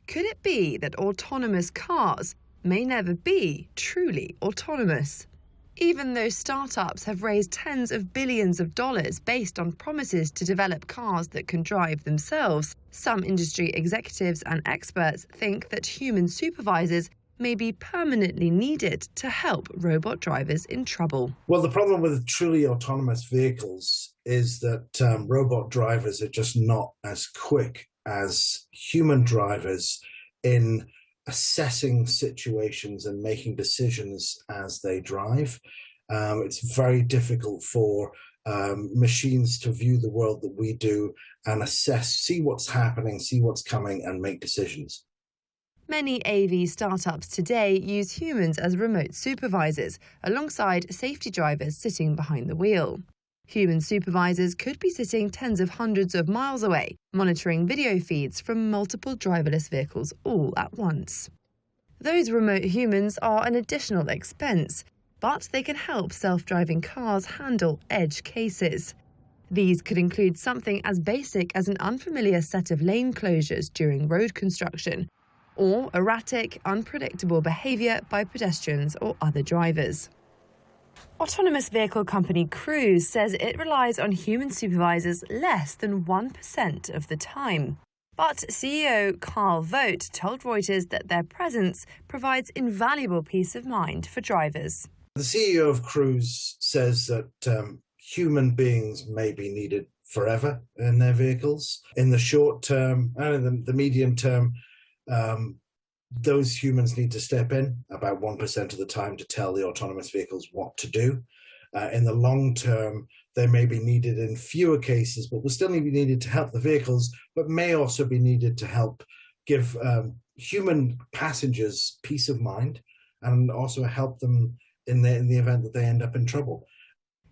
Could it be that autonomous cars may never be truly autonomous? Even though startups have raised tens of billions of dollars based on promises to develop cars that can drive themselves, some industry executives and experts think that human supervisors may be permanently needed to help robot drivers in trouble. Well, the problem with truly autonomous vehicles is that robot drivers are just not as quick as human drivers in assessing situations and making decisions as they drive. It's very difficult for machines to view the world that we do and assess, see what's happening, see what's coming, and make decisions. Many AV startups today use humans as remote supervisors, alongside safety drivers sitting behind the wheel. Human supervisors could be sitting tens of hundreds of miles away, monitoring video feeds from multiple driverless vehicles all at once. Those remote humans are an additional expense, but they can help self-driving cars handle edge cases. These could include something as basic as an unfamiliar set of lane closures during road construction, or erratic, unpredictable behaviour by pedestrians or other drivers. Autonomous vehicle company Cruise says it relies on human supervisors less than 1% of the time. But CEO Carl Vogt told Reuters that their presence provides invaluable peace of mind for drivers. The CEO of Cruise says that human beings may be needed forever in their vehicles. In the short term and in the medium term, those humans need to step in about 1% of the time to tell the autonomous vehicles what to do. In the long term, they may be needed in fewer cases, but will still be needed to help the vehicles, but may also be needed to help give human passengers peace of mind and also help them in the event that they end up in trouble.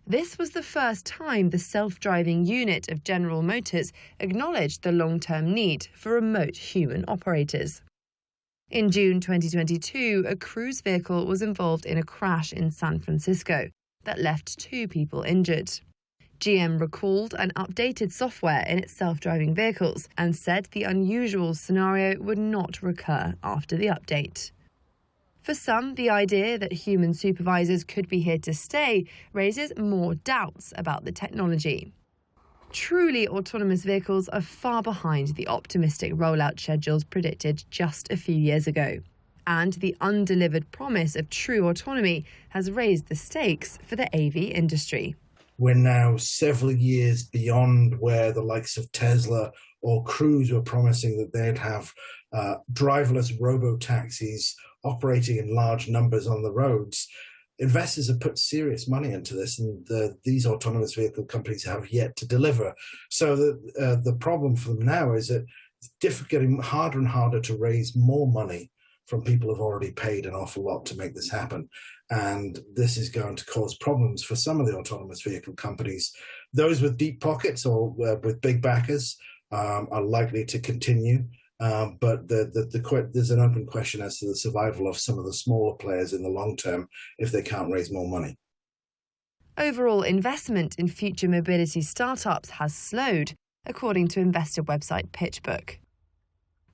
This was the first time the self-driving unit of General Motors acknowledged the long-term need for remote human operators. In June 2022, a Cruise vehicle was involved in a crash in San Francisco that left 2 people injured. GM recalled and updated software in its self-driving vehicles and said the unusual scenario would not recur after the update. For some, the idea that human supervisors could be here to stay raises more doubts about the technology. Truly autonomous vehicles are far behind the optimistic rollout schedules predicted just a few years ago. And the undelivered promise of true autonomy has raised the stakes for the AV industry. We're now several years beyond where the likes of Tesla or Cruise were promising that they'd have driverless robo-taxis operating in large numbers on the roads. Investors have put serious money into this, and these autonomous vehicle companies have yet to deliver. So the problem for them now is that it's getting harder and harder to raise more money from people who've already paid an awful lot to make this happen. And this is going to cause problems for some of the autonomous vehicle companies. Those with deep pockets or with big backers are likely to continue. But there's an open question as to the survival of some of the smaller players in the long term if they can't raise more money. Overall investment in future mobility startups has slowed, according to investor website PitchBook.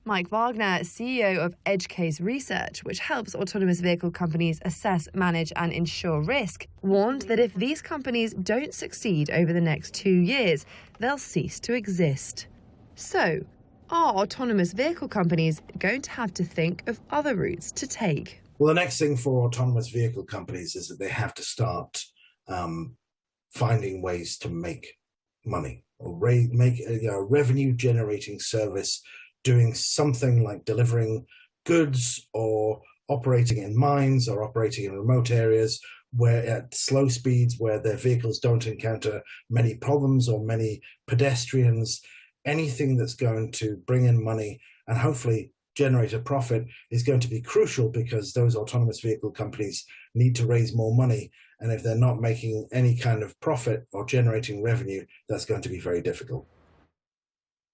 Mike Wagner, CEO of EdgeCase Research, which helps autonomous vehicle companies assess, manage and insure risk, warned that if these companies don't succeed over the next 2 years, they'll cease to exist. So, are autonomous vehicle companies going to have to think of other routes to take? Well, the next thing for autonomous vehicle companies is that they have to start finding ways to make money or make a revenue-generating service, doing something like delivering goods or operating in mines or operating in remote areas where at slow speeds where their vehicles don't encounter many problems or many pedestrians. Anything that's going to bring in money and hopefully generate a profit is going to be crucial, because those autonomous vehicle companies need to raise more money. And if they're not making any kind of profit or generating revenue, that's going to be very difficult.